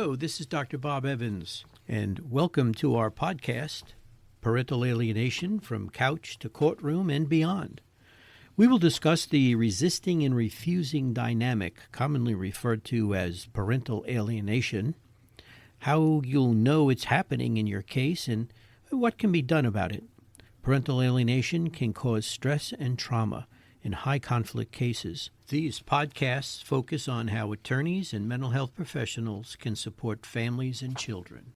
Hello, this is Dr. Bob Evans, and welcome to our podcast, Parental Alienation from Couch to Courtroom and Beyond. We will discuss the resisting and refusing dynamic, commonly referred to as parental alienation, how you'll know it's happening in your case, and what can be done about it. Parental alienation can cause stress and trauma in high-conflict cases. These podcasts focus on how attorneys and mental health professionals can support families and children.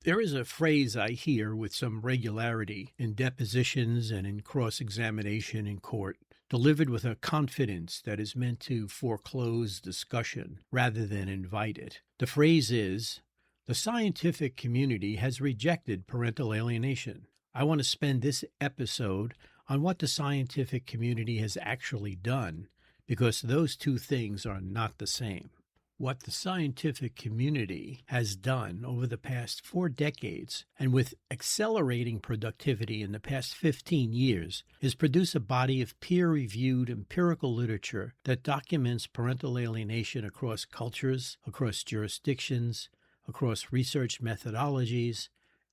There is a phrase I hear with some regularity in depositions and in cross-examination in court, delivered with a confidence that is meant to foreclose discussion rather than invite it. The phrase is, "The scientific community has rejected parental alienation." I want to spend this episode on what the scientific community has actually done, because those two things are not the same. What the scientific community has done over the past 4 decades, and with accelerating productivity in the past 15 years, is produce a body of peer-reviewed empirical literature that documents parental alienation across cultures, across jurisdictions, across research methodologies,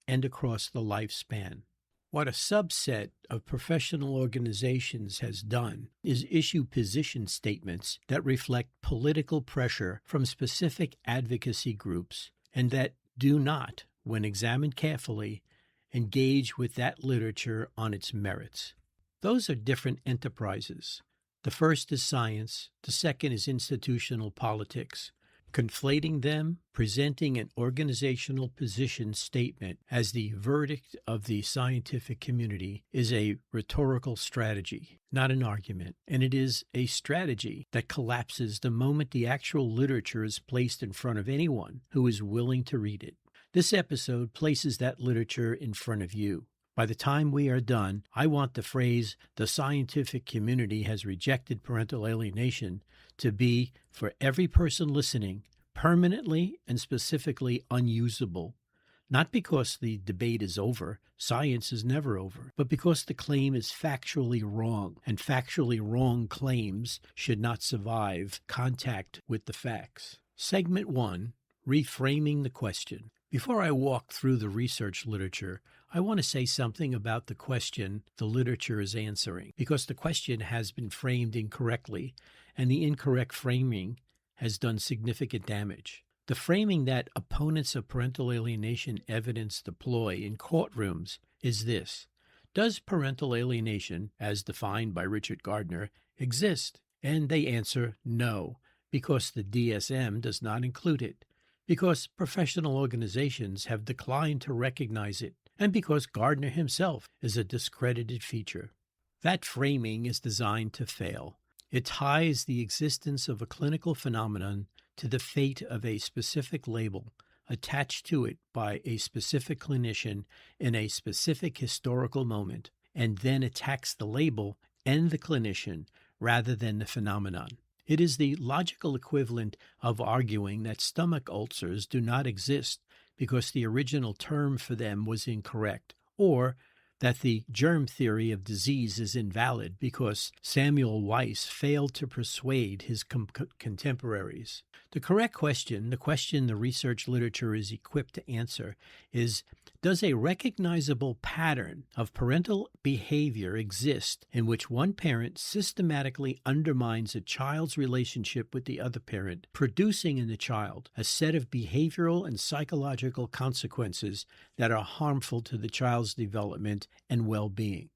and across the lifespan. What a subset of professional organizations has done is issue position statements that reflect political pressure from specific advocacy groups and that do not, when examined carefully, engage with that literature on its merits. Those are different enterprises. The first is science, the second is institutional politics. Conflating them, presenting an organizational position statement as the verdict of the scientific community is a rhetorical strategy, not an argument, and it is a strategy that collapses the moment the actual literature is placed in front of anyone who is willing to read it. This episode places that literature in front of you. By the time we are done, I want the phrase, "the scientific community has rejected parental alienation," to be, for every person listening, permanently and specifically unusable. Not because the debate is over, science is never over, but because the claim is factually wrong, and factually wrong claims should not survive contact with the facts. Segment 1, Reframing the Question. Before I walk through the research literature, I want to say something about the question the literature is answering, because the question has been framed incorrectly, and the incorrect framing has done significant damage. The framing that opponents of parental alienation evidence deploy in courtrooms is this: does parental alienation, as defined by Richard Gardner, exist? And they answer no, because the DSM does not include it, because professional organizations have declined to recognize it, and because Gardner himself is a discredited feature. That framing is designed to fail. It ties the existence of a clinical phenomenon to the fate of a specific label attached to it by a specific clinician in a specific historical moment, and then attacks the label and the clinician rather than the phenomenon. It is the logical equivalent of arguing that stomach ulcers do not exist because the original term for them was incorrect, or that the germ theory of disease is invalid because Samuel Weiss failed to persuade his contemporaries. The correct question, the question the research literature is equipped to answer, is: does a recognizable pattern of parental behavior exist in which one parent systematically undermines a child's relationship with the other parent, producing in the child a set of behavioral and psychological consequences that are harmful to the child's development and well-being?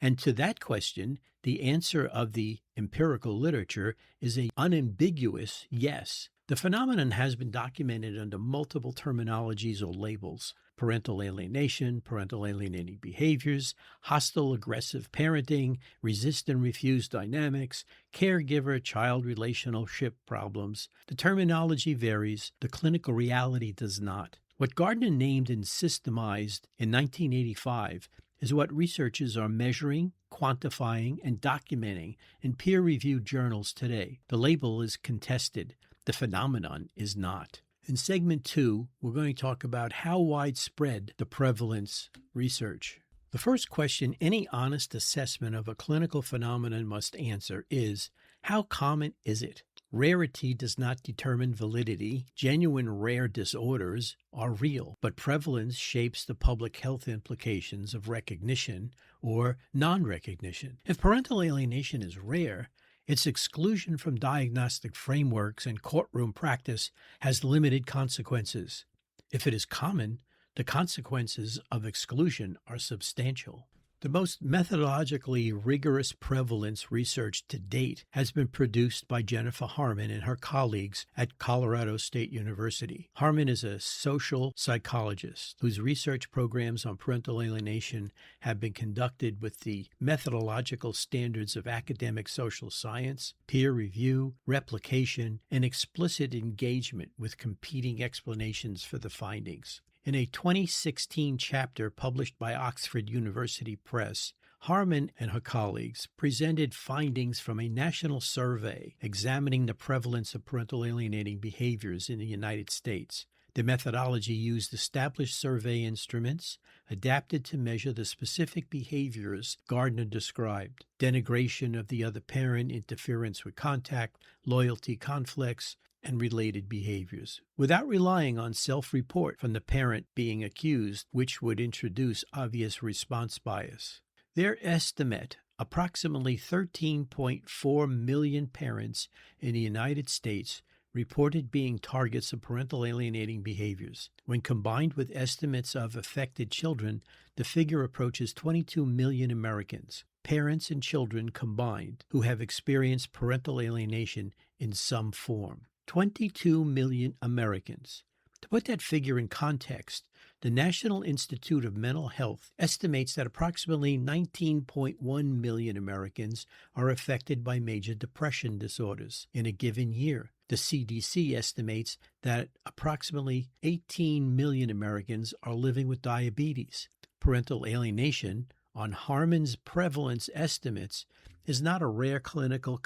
And to that question, the answer of the empirical literature is an unambiguous yes. The phenomenon has been documented under multiple terminologies or labels: parental alienation, parental alienating behaviors, hostile aggressive parenting, resist and refuse dynamics, caregiver-child relationship problems. The terminology varies, the clinical reality does not. What Gardner named and systemized in 1985 is what researchers are measuring, quantifying, and documenting in peer-reviewed journals today. The label is contested. The phenomenon is not. In segment 2, we're going to talk about how widespread the prevalence research. The first question any honest assessment of a clinical phenomenon must answer is, how common is it? Rarity does not determine validity. Genuine rare disorders are real, but prevalence shapes the public health implications of recognition or non-recognition. If parental alienation is rare, its exclusion from diagnostic frameworks and courtroom practice has limited consequences. If it is common, the consequences of exclusion are substantial. The most methodologically rigorous prevalence research to date has been produced by Jennifer Harman and her colleagues at Colorado State University. Harman is a social psychologist whose research programs on parental alienation have been conducted with the methodological standards of academic social science, peer review, replication, and explicit engagement with competing explanations for the findings. In a 2016 chapter published by Oxford University Press, Harman and her colleagues presented findings from a national survey examining the prevalence of parental alienating behaviors in the United States. The methodology used established survey instruments adapted to measure the specific behaviors Gardner described: denigration of the other parent, interference with contact, loyalty conflicts, and related behaviors, without relying on self-report from the parent being accused, which would introduce obvious response bias. Their estimate, approximately 13.4 million parents in the United States reported being targets of parental alienating behaviors. When combined with estimates of affected children, the figure approaches 22 million Americans, parents and children combined, who have experienced parental alienation in some form. 22 million Americans. To put that figure in context, the National Institute of Mental Health estimates that approximately 19.1 million Americans are affected by major depression disorders in a given year. The CDC estimates that approximately 18 million Americans are living with diabetes. Parental alienation, on Harman's prevalence estimates, is not a rare clinical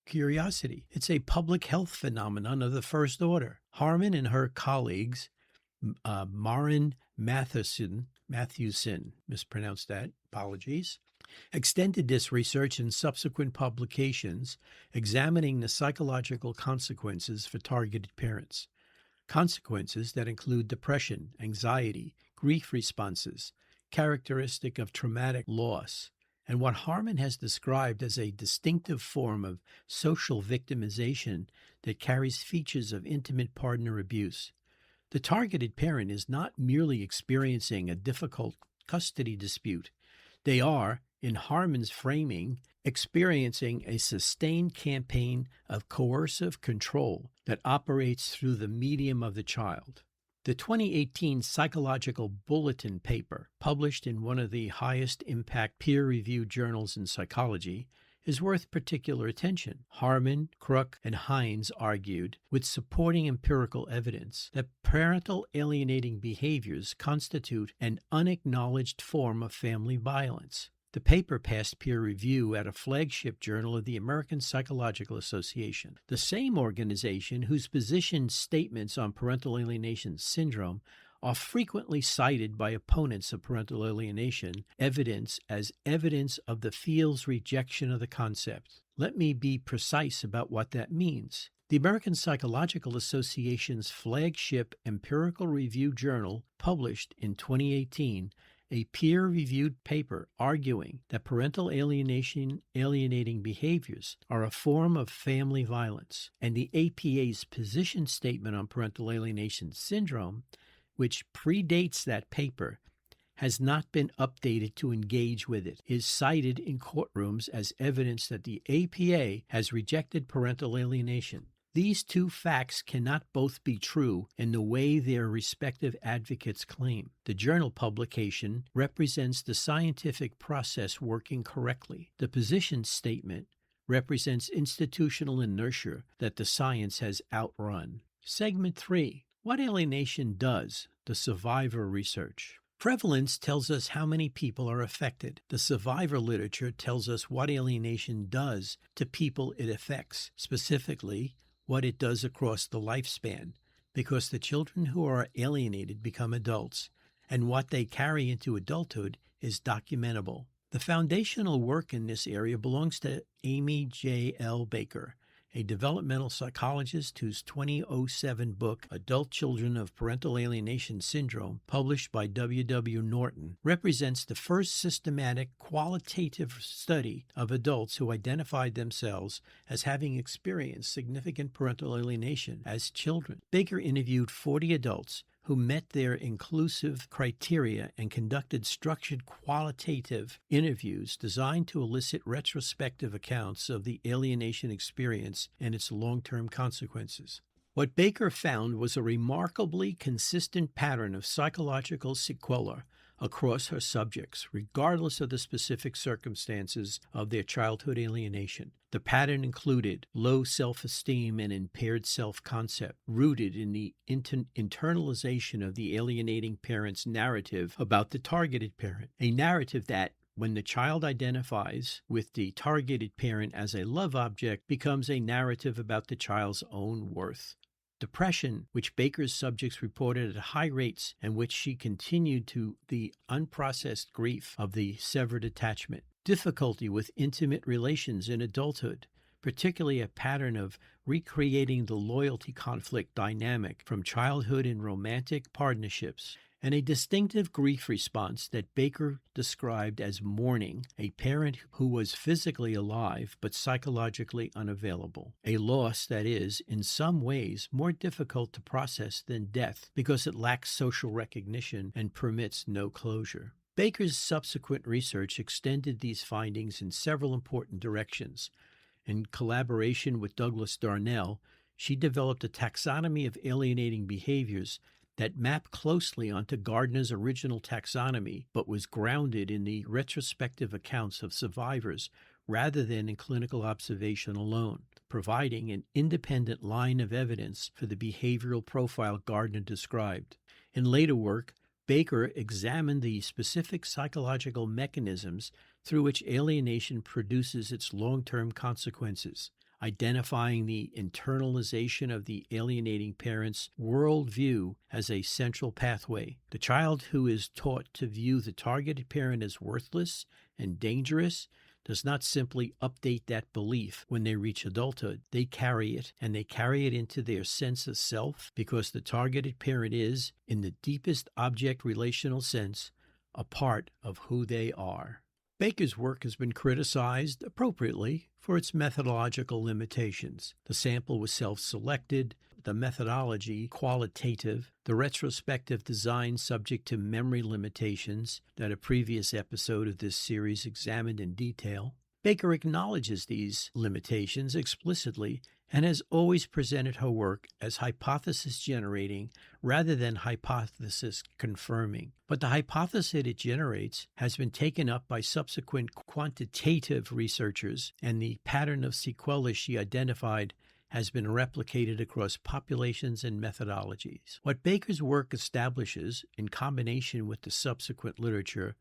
curiosity. It's a public health phenomenon of the first order. Harman and her colleagues, Maren Matthewson, mispronounced that, apologies, extended this research in subsequent publications examining the psychological consequences for targeted parents. Consequences that include depression, anxiety, grief responses, characteristic of traumatic loss, and what Harman has described as a distinctive form of social victimization that carries features of intimate partner abuse. The targeted parent is not merely experiencing a difficult custody dispute. They are, in Harman's framing, experiencing a sustained campaign of coercive control that operates through the medium of the child. The 2018 Psychological Bulletin paper, published in one of the highest impact peer-reviewed journals in psychology, is worth particular attention. Harman, Crook, and Hines argued, with supporting empirical evidence, that parental alienating behaviors constitute an unacknowledged form of family violence. The paper passed peer review at a flagship journal of the American Psychological Association, the same organization whose position statements on parental alienation syndrome are frequently cited by opponents of parental alienation evidence as evidence of the field's rejection of the concept. Let me be precise about what that means. The American Psychological Association's flagship empirical review journal published in 2018 a peer-reviewed paper arguing that parental alienating behaviors are a form of family violence, and the APA's position statement on parental alienation syndrome, which predates that paper, has not been updated to engage with it, is cited in courtrooms as evidence that the APA has rejected parental alienation. These two facts cannot both be true in the way their respective advocates claim. The journal publication represents the scientific process working correctly. The position statement represents institutional inertia that the science has outrun. Segment 3. What alienation does, the survivor research. Prevalence tells us how many people are affected. The survivor literature tells us what alienation does to people it affects, specifically what it does across the lifespan, because the children who are alienated become adults, and what they carry into adulthood is documentable. The foundational work in this area belongs to Amy J. L. Baker a developmental psychologist whose 2007 book, Adult Children of Parental Alienation Syndrome, published by W. W. Norton, represents the first systematic qualitative study of adults who identified themselves as having experienced significant parental alienation as children. Baker interviewed 40 adults who met their inclusive criteria and conducted structured qualitative interviews designed to elicit retrospective accounts of the alienation experience and its long-term consequences. What Baker found was a remarkably consistent pattern of psychological sequelae across her subjects, regardless of the specific circumstances of their childhood alienation. The pattern included low self-esteem and impaired self-concept, rooted in the internalization of the alienating parent's narrative about the targeted parent, a narrative that, when the child identifies with the targeted parent as a love object, becomes a narrative about the child's own worth. Depression, which Baker's subjects reported at high rates and which she continued to the unprocessed grief of the severed attachment. Difficulty with intimate relations in adulthood, particularly a pattern of recreating the loyalty conflict dynamic from childhood in romantic partnerships, and a distinctive grief response that Baker described as mourning a parent who was physically alive but psychologically unavailable, a loss that is, in some ways, more difficult to process than death because it lacks social recognition and permits no closure. Baker's subsequent research extended these findings in several important directions. In collaboration with Douglas Darnell, she developed a taxonomy of alienating behaviors that mapped closely onto Gardner's original taxonomy, but was grounded in the retrospective accounts of survivors rather than in clinical observation alone, providing an independent line of evidence for the behavioral profile Gardner described. In later work, Baker examined the specific psychological mechanisms through which alienation produces its long-term consequences, identifying the internalization of the alienating parent's worldview as a central pathway. The child who is taught to view the targeted parent as worthless and dangerous does not simply update that belief when they reach adulthood. They carry it, and they carry it into their sense of self because the targeted parent is, in the deepest object relational sense, a part of who they are. Baker's work has been criticized, appropriately, for its methodological limitations. The sample was self-selected, the methodology qualitative, the retrospective design subject to memory limitations that a previous episode of this series examined in detail. Baker acknowledges these limitations explicitly and has always presented her work as hypothesis-generating rather than hypothesis-confirming. But the hypothesis it generates has been taken up by subsequent quantitative researchers, and the pattern of sequelae she identified has been replicated across populations and methodologies. What Baker's work establishes, in combination with the subsequent literature,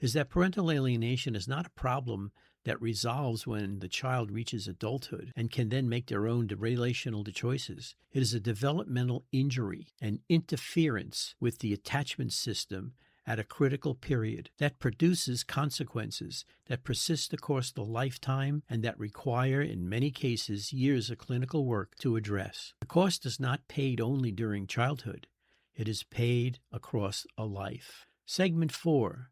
is that parental alienation is not a problem that resolves when the child reaches adulthood and can then make their own relational choices. It is a developmental injury and interference with the attachment system at a critical period that produces consequences that persist across the lifetime and that require, in many cases, years of clinical work to address. The cost is not paid only during childhood. It is paid across a life. Segment 4.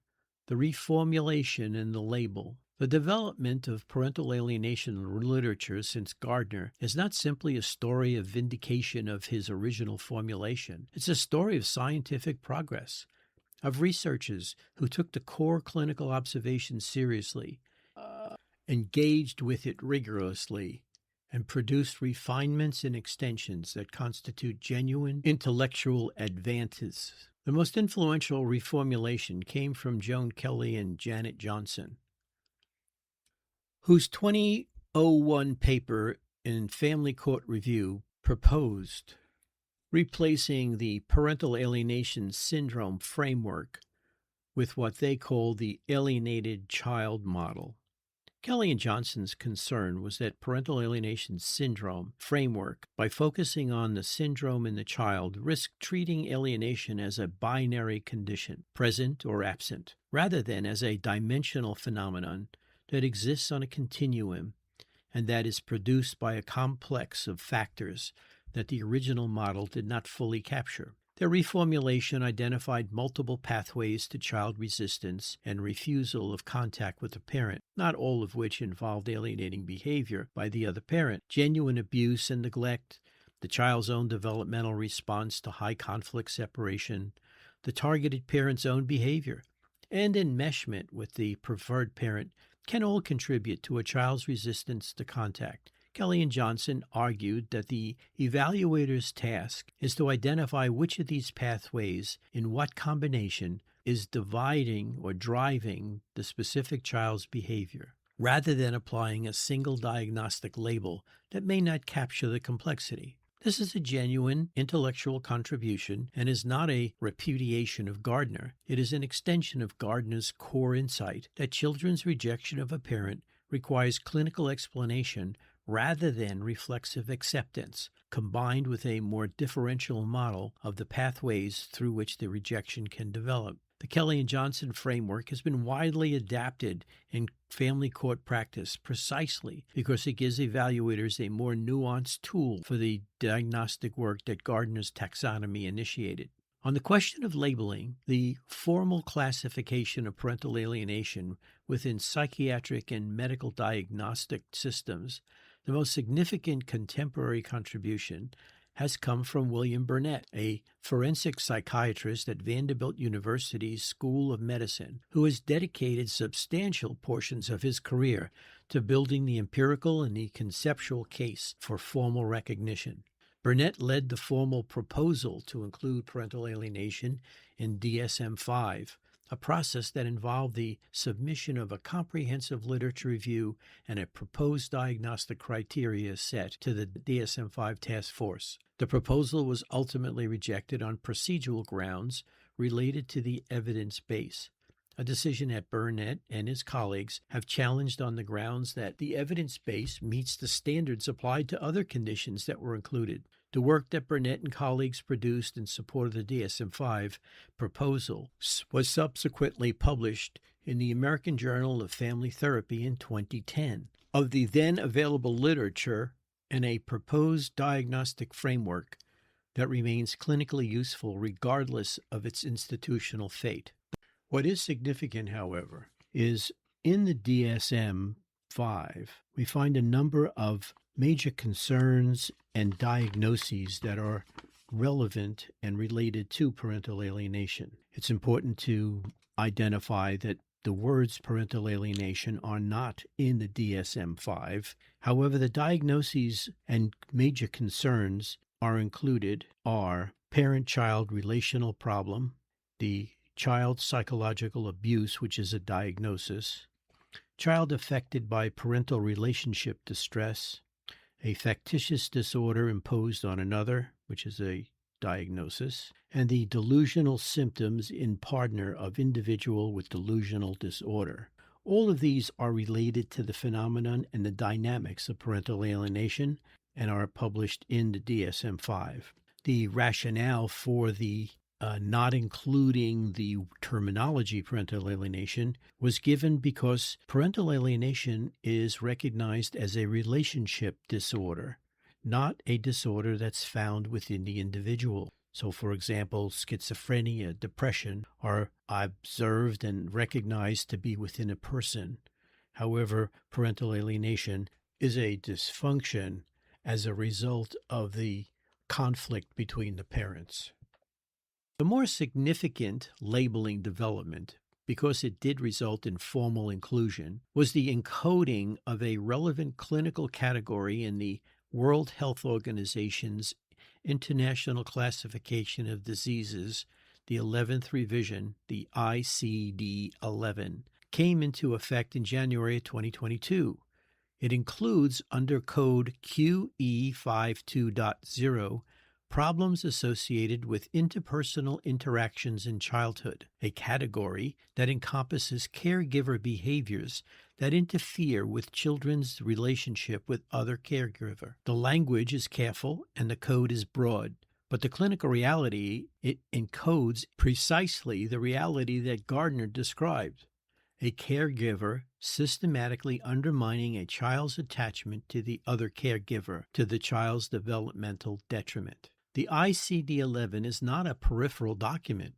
The reformulation and the label. The development of parental alienation literature since Gardner is not simply a story of vindication of his original formulation. It's a story of scientific progress, of researchers who took the core clinical observation seriously, engaged with it rigorously, and produced refinements and extensions that constitute genuine intellectual advances. The most influential reformulation came from Joan Kelly and Janet Johnston, whose 2001 paper in Family Court Review proposed replacing the parental alienation syndrome framework with what they call the alienated child model. Kelly and Johnston's concern was that parental alienation syndrome framework, by focusing on the syndrome in the child, risked treating alienation as a binary condition, present or absent, rather than as a dimensional phenomenon that exists on a continuum and that is produced by a complex of factors that the original model did not fully capture. Their reformulation identified multiple pathways to child resistance and refusal of contact with the parent, not all of which involved alienating behavior by the other parent, genuine abuse and neglect, the child's own developmental response to high conflict separation, the targeted parent's own behavior, and enmeshment with the preferred parent can all contribute to a child's resistance to contact. Kelly and Johnston argued that the evaluator's task is to identify which of these pathways, in what combination, is dividing or driving the specific child's behavior, rather than applying a single diagnostic label that may not capture the complexity. This is a genuine intellectual contribution and is not a repudiation of Gardner. It is an extension of Gardner's core insight that children's rejection of a parent requires clinical explanation rather than reflexive acceptance, combined with a more differential model of the pathways through which the rejection can develop. The Kelly and Johnston framework has been widely adapted in family court practice precisely because it gives evaluators a more nuanced tool for the diagnostic work that Gardner's taxonomy initiated. On the question of labeling, the formal classification of parental alienation within psychiatric and medical diagnostic systems, the most significant contemporary contribution has come from William Bernet, a forensic psychiatrist at Vanderbilt University's School of Medicine, who has dedicated substantial portions of his career to building the empirical and the conceptual case for formal recognition. Bernet led the formal proposal to include parental alienation in DSM-5, a process that involved the submission of a comprehensive literature review and a proposed diagnostic criteria set to the DSM-5 task force. The proposal was ultimately rejected on procedural grounds related to the evidence base, a decision that Bernet and his colleagues have challenged on the grounds that the evidence base meets the standards applied to other conditions that were included. The work that Bernet and colleagues produced in support of the DSM-5 proposal was subsequently published in the American Journal of Family Therapy in 2010. Of the then available literature and a proposed diagnostic framework that remains clinically useful regardless of its institutional fate. What is significant, however, is in the DSM-5, we find a number of major concerns and diagnoses that are relevant and related to parental alienation. It's important to identify that the words parental alienation are not in the DSM-5. However, the diagnoses and major concerns are included are parent-child relational problem, the child psychological abuse, which is a diagnosis, child affected by parental relationship distress, a factitious disorder imposed on another, which is a diagnosis, and the delusional symptoms in partner of individual with delusional disorder. All of these are related to the phenomenon and the dynamics of parental alienation and are published in the DSM-5. The rationale for the not including the terminology parental alienation was given because parental alienation is recognized as a relationship disorder, not a disorder that's found within the individual. So, for example, schizophrenia, depression are observed and recognized to be within a person. However, parental alienation is a dysfunction as a result of the conflict between the parents. The more significant labeling development, because it did result in formal inclusion, was the encoding of a relevant clinical category in the World Health Organization's International Classification of Diseases, the 11th revision, the ICD-11, came into effect in January 2022. It includes, under code QE52.0, problems associated with interpersonal interactions in childhood, a category that encompasses caregiver behaviors that interfere with children's relationship with other caregiver. The language is careful and the code is broad, but the clinical reality, it encodes precisely the reality that Gardner described, a caregiver systematically undermining a child's attachment to the other caregiver to the child's developmental detriment. The ICD-11 is not a peripheral document.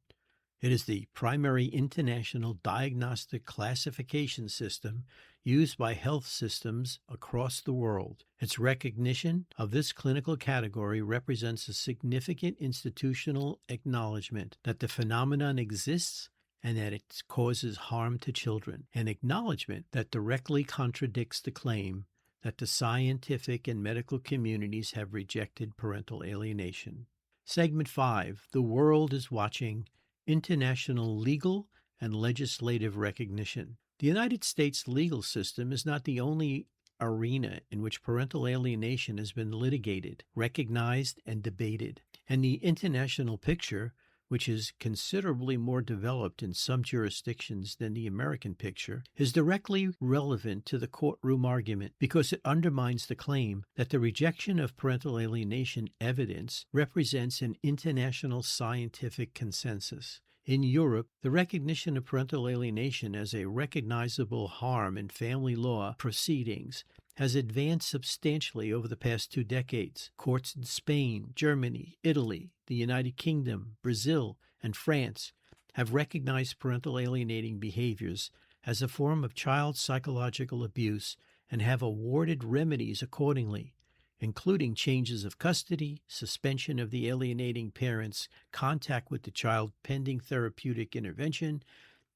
It is the primary international diagnostic classification system used by health systems across the world. Its recognition of this clinical category represents a significant institutional acknowledgement that the phenomenon exists and that it causes harm to children, an acknowledgement that directly contradicts the claim that the scientific and medical communities have rejected parental alienation. Segment 5, The World is Watching, International Legal and Legislative Recognition. The United States legal system is not the only arena in which parental alienation has been litigated, recognized, and debated. And the international picture, which is considerably more developed in some jurisdictions than the American picture, is directly relevant to the courtroom argument because it undermines the claim that the rejection of parental alienation evidence represents an international scientific consensus. In Europe, the recognition of parental alienation as a recognizable harm in family law proceedings has advanced substantially over the past 2 decades. Courts in Spain, Germany, Italy, the United Kingdom, Brazil, and France have recognized parental alienating behaviors as a form of child psychological abuse and have awarded remedies accordingly, including changes of custody, suspension of the alienating parent's contact with the child pending therapeutic intervention,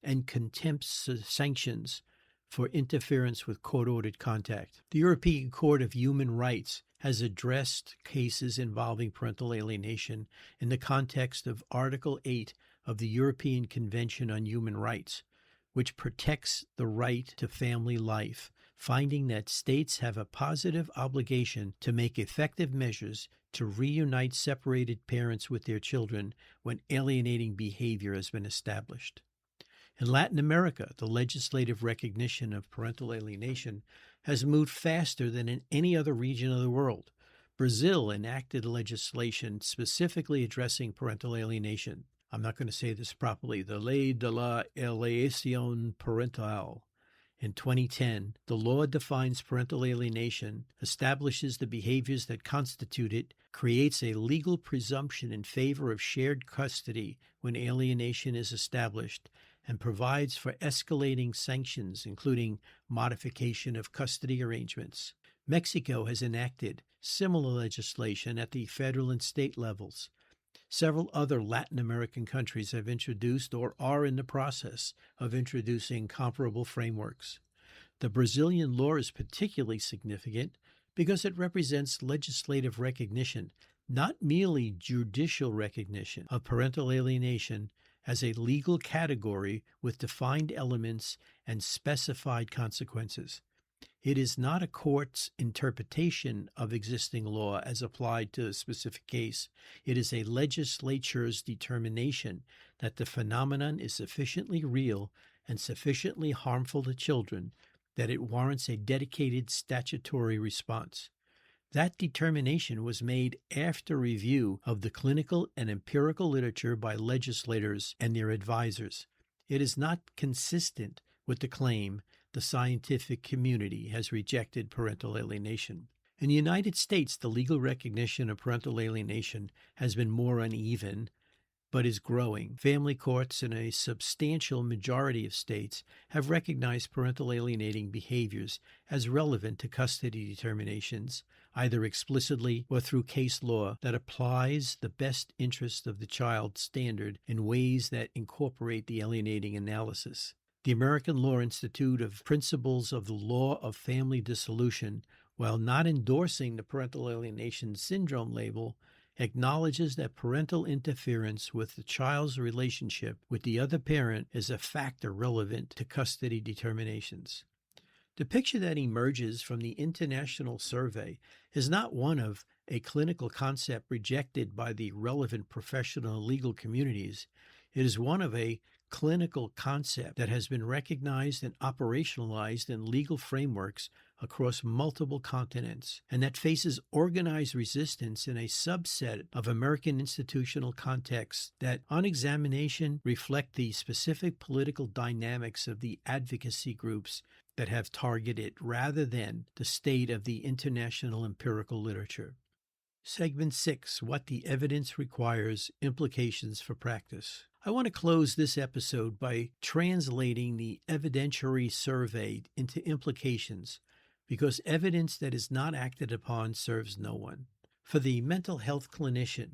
and contempt sanctions for interference with court-ordered contact. The European Court of Human Rights has addressed cases involving parental alienation in the context of Article 8 of the European Convention on Human Rights, which protects the right to family life, finding that states have a positive obligation to make effective measures to reunite separated parents with their children when alienating behavior has been established. In Latin America, the legislative recognition of parental alienation has moved faster than in any other region of the world. Brazil enacted legislation specifically addressing parental alienation. I'm not going to say this properly, the Ley de la Alienación Parental. In 2010, the law defines parental alienation, establishes the behaviors that constitute it, creates a legal presumption in favor of shared custody when alienation is established, and provides for escalating sanctions, including modification of custody arrangements. Mexico has enacted similar legislation at the federal and state levels. Several other Latin American countries have introduced or are in the process of introducing comparable frameworks. The Brazilian law is particularly significant because it represents legislative recognition, not merely judicial recognition, of parental alienation as a legal category with defined elements and specified consequences. It is not a court's interpretation of existing law as applied to a specific case. It is a legislature's determination that the phenomenon is sufficiently real and sufficiently harmful to children that it warrants a dedicated statutory response. That determination was made after review of the clinical and empirical literature by legislators and their advisors. It is not consistent with the claim the scientific community has rejected parental alienation. In the United States, the legal recognition of parental alienation has been more uneven, but is growing. Family courts in a substantial majority of states have recognized parental alienating behaviors as relevant to custody determinations, either explicitly or through case law that applies the best interest of the child standard in ways that incorporate the alienating analysis. The American Law Institute of Principles of the Law of Family Dissolution, while not endorsing the parental alienation syndrome label, acknowledges that parental interference with the child's relationship with the other parent is a factor relevant to custody determinations. The picture that emerges from the international survey is not one of a clinical concept rejected by the relevant professional legal communities. It is one of a clinical concept that has been recognized and operationalized in legal frameworks across multiple continents, and that faces organized resistance in a subset of American institutional contexts that, on examination, reflect the specific political dynamics of the advocacy groups that have targeted rather than the state of the international empirical literature. Segment 6, What the Evidence Requires, Implications for Practice. I want to close this episode by translating the evidentiary survey into implications, because evidence that is not acted upon serves no one. For the mental health clinician,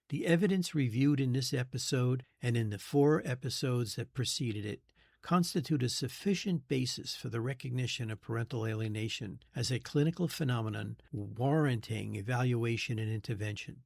the evidence reviewed in this episode and in the 4 episodes that preceded it constitute a sufficient basis for the recognition of parental alienation as a clinical phenomenon warranting evaluation and intervention.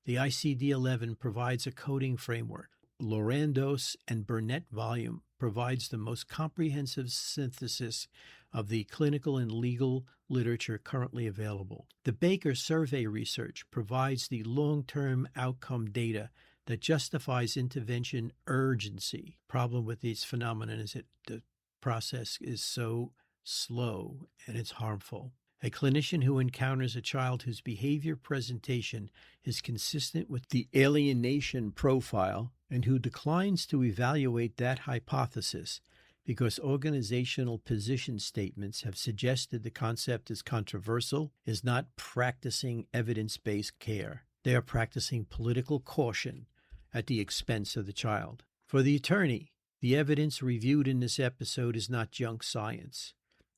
The ICD-11 provides a coding framework. Lorandos and Bernet volume provides the most comprehensive synthesis of the clinical and legal literature currently available. The Baker survey research provides the long-term outcome data that justifies intervention urgency. Problem with these phenomena is that the process is so slow and it's harmful. A clinician who encounters a child whose behavior presentation is consistent with the alienation profile and who declines to evaluate that hypothesis because organizational position statements have suggested the concept is controversial is not practicing evidence-based care. They are practicing political caution at the expense of the child. For the attorney, the evidence reviewed in this episode is not junk science.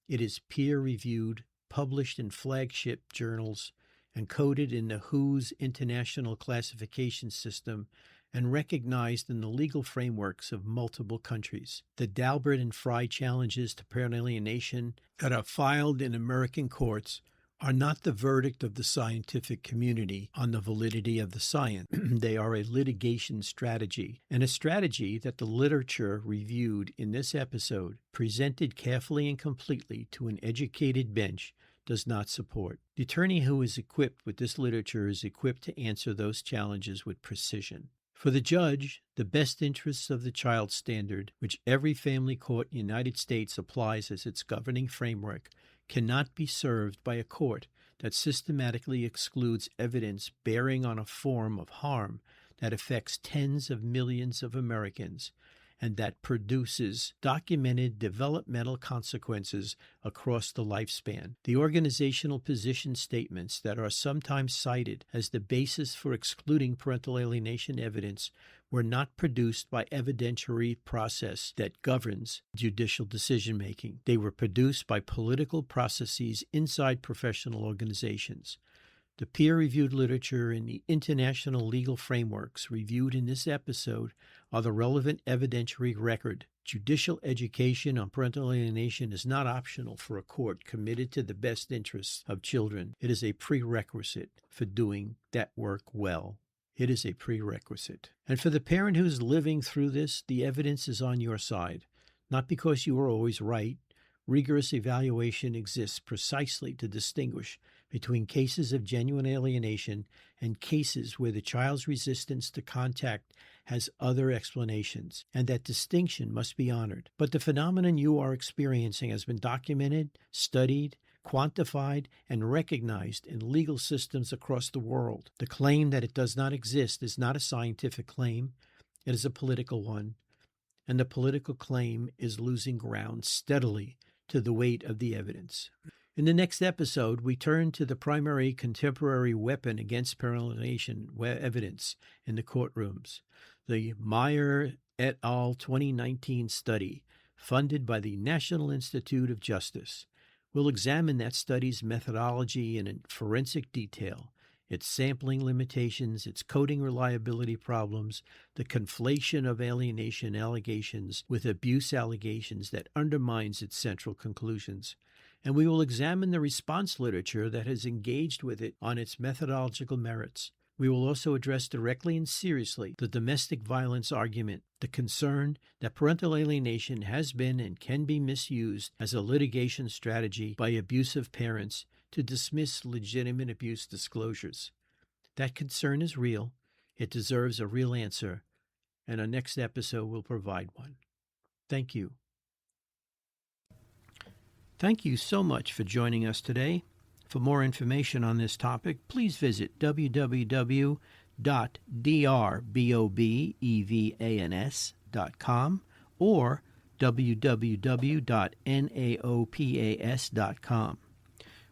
It is peer-reviewed, published in flagship journals, and coded in the WHO's international classification system and recognized in the legal frameworks of multiple countries. The Dalbert and Fry challenges to parental alienation that are filed in American courts are not the verdict of the scientific community on the validity of the science. They are a litigation strategy, and a strategy that the literature reviewed in this episode, presented carefully and completely to an educated bench, does not support. The attorney who is equipped with this literature is equipped to answer those challenges with precision. For the judge, the best interests of the child standard, which every family court in the United States applies as its governing framework, cannot be served by a court that systematically excludes evidence bearing on a form of harm that affects tens of millions of Americans and that produces documented developmental consequences across the lifespan. The organizational position statements that are sometimes cited as the basis for excluding parental alienation evidence were not produced by evidentiary process that governs judicial decision-making. They were produced by political processes inside professional organizations. The peer-reviewed literature and the international legal frameworks reviewed in this episode are the relevant evidentiary record. Judicial education on parental alienation is not optional for a court committed to the best interests of children. It is a prerequisite for doing that work well. It is a prerequisite. And for the parent who's living through this, the evidence is on your side, not because you are always right. Rigorous evaluation exists precisely to distinguish between cases of genuine alienation and cases where the child's resistance to contact has other explanations, and that distinction must be honored. But the phenomenon you are experiencing has been documented, studied, quantified, and recognized in legal systems across the world. The claim that it does not exist is not a scientific claim, it is a political one, and the political claim is losing ground steadily to the weight of the evidence. In the next episode, we turn to the primary contemporary weapon against parental alienation evidence in the courtrooms, the Meyer et al. 2019 study, funded by the National Institute of Justice. We'll examine that study's methodology in forensic detail, its sampling limitations, its coding reliability problems, the conflation of alienation allegations with abuse allegations that undermines its central conclusions. And we will examine the response literature that has engaged with it on its methodological merits. We will also address directly and seriously the domestic violence argument, the concern that parental alienation has been and can be misused as a litigation strategy by abusive parents to dismiss legitimate abuse disclosures. That concern is real. It deserves a real answer. and our next episode will provide one. Thank you. Thank you so much for joining us today. For more information on this topic, please visit www.drbobevans.com or www.naopas.com.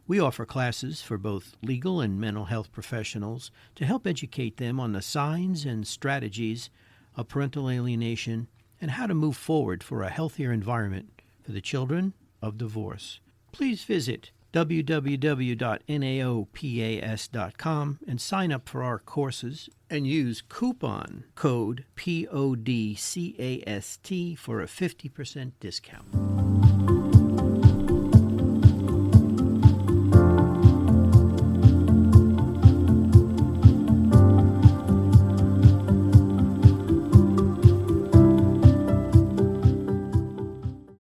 We offer classes for both legal and mental health professionals to help educate them on the signs and strategies of parental alienation and how to move forward for a healthier environment for the children of divorce. Please visit www.naopas.com and sign up for our courses and use coupon code PODCAST for a 50% discount.